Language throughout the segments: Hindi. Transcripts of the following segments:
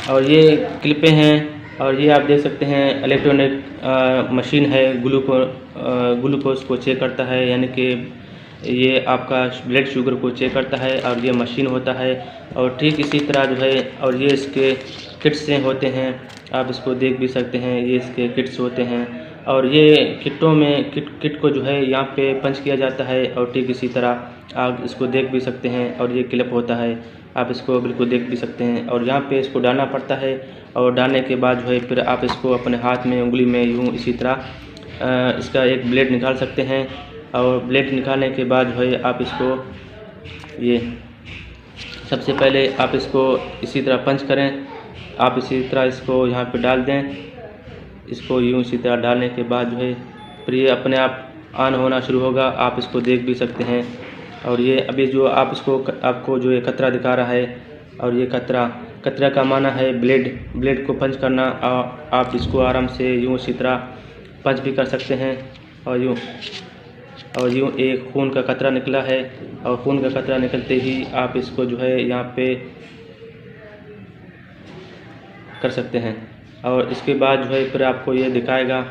और ये क्लिपें हैं और ये आप देख सकते हैं इलेक्ट्रॉनिक मशीन है, ग्लूकोज को चेक करता है, यानी कि ये आपका ब्लड शुगर को चेक करता है और ये मशीन होता है। और ठीक इसी तरह जो है और ये इसके किट्स से होते हैं, आप इसको देख भी सकते हैं, ये इसके किट्स होते हैं। और ये किटों में किट को जो है यहाँ पे पंच किया जाता है और ठीक इसी तरह आप इसको देख भी सकते हैं। और ये क्लिप होता है, आप इसको बिल्कुल देख भी सकते हैं। और यहाँ पे इसको डालना पड़ता है और डालने के बाद जो है फिर आप इसको अपने हाथ में उंगली में यूँ इसी तरह इसका एक ब्लेड निकाल सकते हैं। और ब्लेड निकालने के बाद जो है आप इसको ये सबसे पहले आप इसको इसी तरह पंच करें, आप इसी तरह इसको यहाँ पे डाल दें। इसको यूँ इसी तरह डालने के बाद जो है फिर ये अपने आप ऑन होना शुरू होगा, आप इसको देख भी सकते हैं। और ये अभी जो आपको जो ये कतरा दिखा रहा है, और ये कतरा का माना है ब्लेड को पंच करना। आप इसको आराम से यूँ इसी तरह पंच भी कर सकते हैं। और यूँ एक खून का कतरा निकला है, और खून का कतरा निकलते ही आप इसको जो है यहाँ पे कर सकते हैं। और इसके बाद जो है फिर आपको ये दिखाएगा,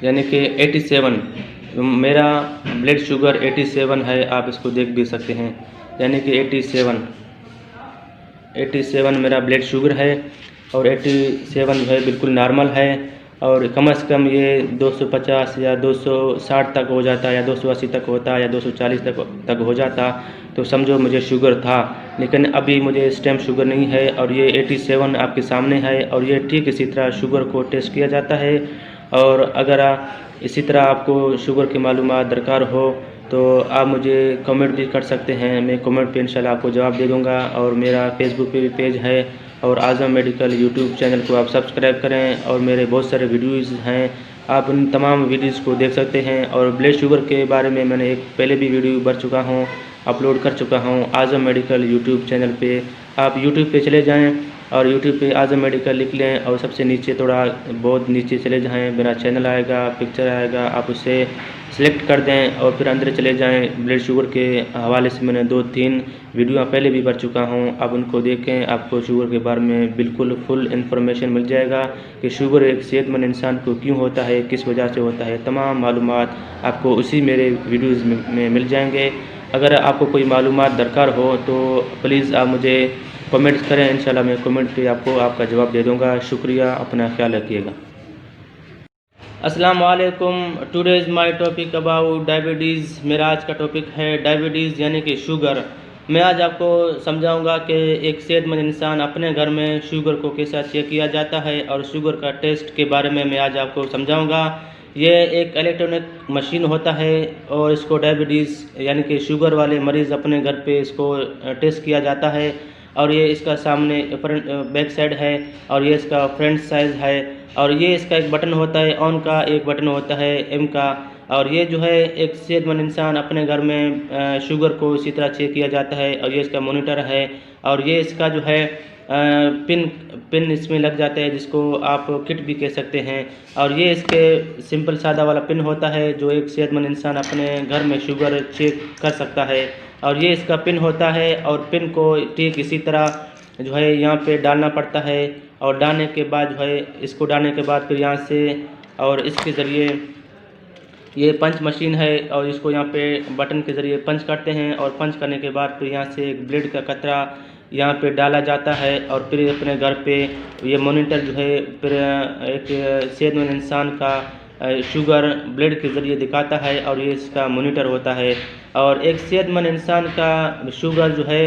यानी कि 87 मेरा ब्लड शुगर 87 है, आप इसको देख भी सकते हैं। यानी कि 87 मेरा ब्लड शुगर है और 87 जो है बिल्कुल नॉर्मल है। और कम से कम ये 250 या 260 तक हो जाता, या 280 तक होता, या 240 तक हो जाता तो समझो मुझे शुगर था। लेकिन अभी मुझे इस टाइम शुगर नहीं है, और ये 87 आपके सामने है। और ये ठीक इसी तरह शुगर को टेस्ट किया जाता है। और अगर इसी तरह आपको शुगर की मालूमात दरकार हो तो आप मुझे कमेंट भी कर सकते हैं, मैं कमेंट पे इंशाल्लाह आपको जवाब दे दूंगा। और मेरा फेसबुक पे भी पेज है, और आज़म मेडिकल यूट्यूब चैनल को आप सब्सक्राइब करें। और मेरे बहुत सारे वीडियोज़ हैं, आप उन तमाम वीडियोज़ को देख सकते हैं। और ब्लड शुगर के बारे में मैंने एक पहले भी वीडियो भर चुका हूँ, अपलोड कर चुका हूँ आज़म मेडिकल यूट्यूब चैनल पे। आप यूट्यूब पे चले जाएं और यूट्यूब पे आज़म मेडिकल लिख लें, और सबसे नीचे थोड़ा बहुत नीचे चले जाएं, मेरा चैनल आएगा, पिक्चर आएगा, आप उसे सिलेक्ट कर दें और फिर अंदर चले जाएं। ब्लड शुगर के हवाले से मैंने 2-3 वीडियो पहले भी भर चुका हूं, आप उनको देखें, आपको शुगर के बारे में बिल्कुल फुल इन्फॉर्मेशन मिल जाएगा कि शुगर एक सेहतमंद इंसान को क्यों होता है, किस वजह से होता है। तमाम मालूमात आपको उसी मेरे वीडियोज़ में मिल जाएंगे। अगर आपको कोई मालूमात दरकार हो तो प्लीज़ आप मुझे कमेंट्स करें, इंशाल्लाह मैं कमेंट पे आपको आपका जवाब दे दूंगा। शुक्रिया, अपना ख्याल रखिएगा। अस्सलाम वालेकुम। Today is my topic about diabetes. मेरा आज का टॉपिक है डायबिटीज़ यानी कि शुगर। मैं आज आपको समझाऊंगा कि एक सेहतमंद इंसान अपने घर में शुगर को कैसा चेक किया जाता है, और शुगर का टेस्ट के बारे में मैं आज आपको समझाऊंगा। ये एक इलेक्ट्रॉनिक मशीन होता है, और इसको डायबिटीज़ यानी कि शुगर वाले मरीज़ अपने घर पे इसको टेस्ट किया जाता है। और ये इसका सामने फ्रंट बैक साइड है, और ये इसका फ्रंट साइज है। और ये इसका एक बटन होता है ऑन का, एक बटन होता है एम का। और ये जो है एक सेहतमंद इंसान अपने घर में शुगर को इसी तरह चेक किया जाता है। और ये इसका मॉनिटर है, और ये इसका जो है पिन इसमें लग जाता है, जिसको आप किट भी कह सकते हैं। और ये इसके सिंपल सादा वाला पिन होता है जो एक सेहतमंद इंसान अपने घर में शुगर चेक कर सकता है। और ये इसका पिन होता है, और पिन को ठीक इसी तरह जो है यहाँ पे डालना पड़ता है। और डालने के बाद जो है इसको डालने के बाद फिर यहाँ से, और इसके ज़रिए ये पंच मशीन है, और इसको यहाँ पे बटन के ज़रिए पंच करते हैं। और पंच करने के बाद फिर यहाँ से एक ब्लेड का कतरा यहाँ पे डाला जाता है। और फिर अपने घर पे ये मॉनिटर जो है फिर एक सेहतमंद इंसान का शुगर ब्लड के ज़रिए दिखाता है, और ये इसका मॉनिटर होता है। और एक सेहतमंद इंसान का शुगर जो है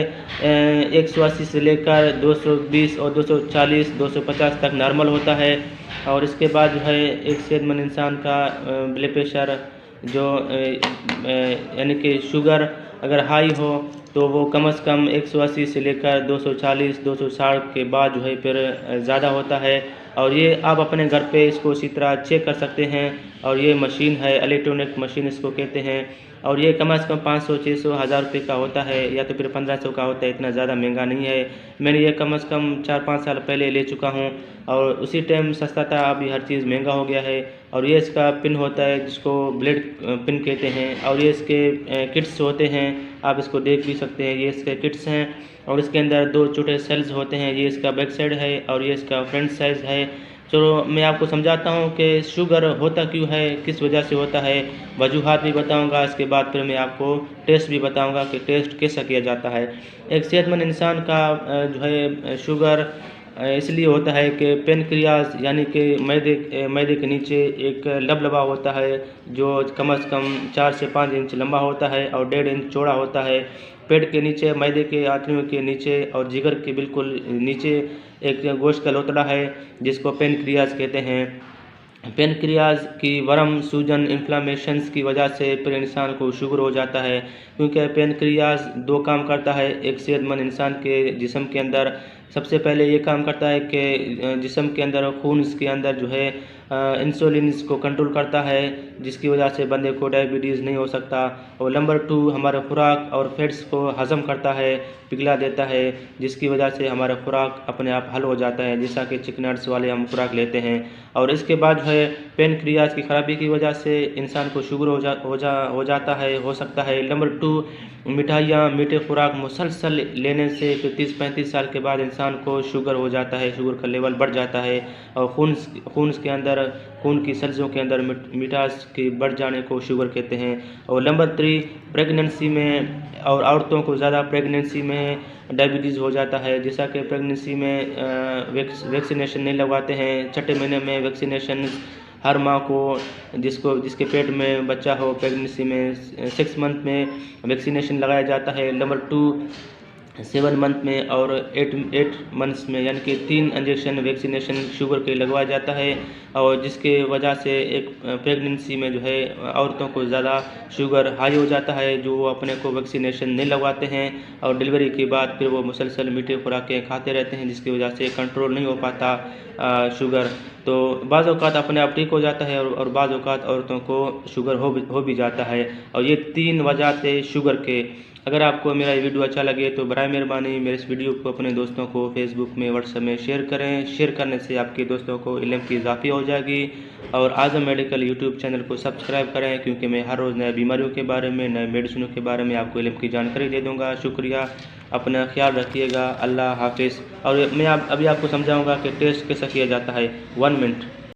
180 से लेकर 220 और 240 250 तक नॉर्मल होता है। और इसके बाद जो है एक सेहतमंद इंसान का ब्लड प्रेशर जो यानी कि शुगर अगर हाई हो तो वो कम से कम 180 से लेकर 240 260 के बाद जो है फिर ज़्यादा होता है। और ये आप अपने घर पे इसको इसी तरह चेक कर सकते हैं। और ये मशीन है, इलेक्ट्रॉनिक मशीन इसको कहते हैं। और ये कम से कम 500 600 हज़ार रुपये का होता है, या तो फिर 1500 का होता है, इतना ज़्यादा महंगा नहीं है। मैंने ये कम से कम 4-5 साल पहले ले चुका हूँ, और उसी टाइम सस्ता था, अभी हर चीज़ महंगा हो गया है। और ये इसका पिन होता है जिसको ब्लेड पिन कहते हैं। और ये इसके किट्स होते हैं, आप इसको देख भी सकते हैं, ये इसके किट्स हैं। और इसके अंदर 2 छोटे सेल्स होते हैं। ये इसका बैक साइड है और ये इसका फ्रंट साइड है। चलो मैं आपको समझाता हूँ कि शुगर होता क्यों है, किस वजह से होता है, वजूहात भी बताऊँगा। इसके बाद फिर मैं आपको टेस्ट भी बताऊँगा कि टेस्ट कैसा किया जाता है। एक सेहतमंद इंसान का जो है शुगर इसलिए होता है कि पेनक्रियाज यानी कि मैदे के नीचे एक लबलबा होता है जो कम से कम 4 से 5 इंच लंबा होता है और 1.5 इंच चौड़ा होता है। पेट के नीचे, मैदे के आंतड़ियों के नीचे और जिगर के बिल्कुल नीचे एक गोश्त का लोतड़ा है जिसको पेनक्रियाज कहते हैं। पेनक्रियाज की वर्म, सूजन, इन्फ्लामेशंस की वजह से फिर इंसान को शुगर हो जाता है, क्योंकि पेनक्रियाज 2 काम करता है एक सेहतमंद इंसान के जिस्म के अंदर। सबसे पहले ये काम करता है कि जिस्म के अंदर खून के अंदर जो है इंसुलिन को कंट्रोल करता है, जिसकी वजह से बंदे को डायबिटीज़ नहीं हो सकता। और नंबर 2 हमारा खुराक और फैट्स को हज़म करता है, पिघला देता है, जिसकी वजह से हमारा खुराक अपने आप हल हो जाता है, जैसा कि चिकनट्स वाले हम खुराक लेते हैं। और इसके बाद जो है पेनक्रियाज की खराबी की वजह से इंसान को शुगर हो जाता है, हो सकता है। नंबर 2 मिठाइयाँ, मीठे खुराक मुसलसल लेने से 30-35 साल के बाद इंसान को शुगर हो जाता है, शुगर का लेवल बढ़ जाता है। और खून के अंदर, खून की सेल्सों के अंदर मिठास के बढ़ जाने को शुगर कहते हैं। और नंबर 3 प्रेगनेंसी में, और औरतों को ज़्यादा प्रेगनेंसी में डायबिटीज़ हो जाता है, जैसा कि प्रेगनेंसी में वैक्सीनेशन नहीं लगवाते हैं। छठे महीने में वैक्सीनेशन हर माँ को जिसके पेट में बच्चा हो प्रेगनेंसी में 6 मंथ में वैक्सीनेशन लगाया जाता है। नंबर 2 7 मंथ में और 8 मंथ्स में, यानी कि 3 इंजेक्शन वैक्सीनेशन शुगर के लगवाया जाता है। और जिसके वजह से एक प्रेगनेंसी में जो है औरतों को ज़्यादा शुगर हाई हो जाता है, जो वो अपने को वैक्सीनेशन नहीं लगवाते हैं। और डिलीवरी के बाद फिर वो मुसलसल मीठे खुराकें खाते रहते हैं, जिसकी वजह से कंट्रोल नहीं हो पाता शुगर। तो बाज़ औक़ात अपने आप ठीक हो जाता है और बाज़ औक़ात औरतों को शुगर हो भी जाता है। और ये 3 वजह थे शुगर के। अगर आपको मेरा ये वीडियो अच्छा लगे तो बराए मेहरबानी मेरे इस वीडियो को अपने दोस्तों को फेसबुक में, व्हाट्सएप में शेयर करें। शेयर करने से आपके दोस्तों को इल्म की इजाफ़ी हो जाएगी। और आज़म मेडिकल यूट्यूब चैनल को सब्सक्राइब करें, क्योंकि मैं हर रोज़ नए बीमारियों के बारे में, नए मेडिसिनों के बारे में आपको इल्म की जानकारी दे दूँगा। शुक्रिया, अपना ख्याल रखिएगा। अल्लाह हाफिज़। और मैं अभी आपको समझाऊँगा कि टेस्ट कैसा किया जाता है। 1 मिनट।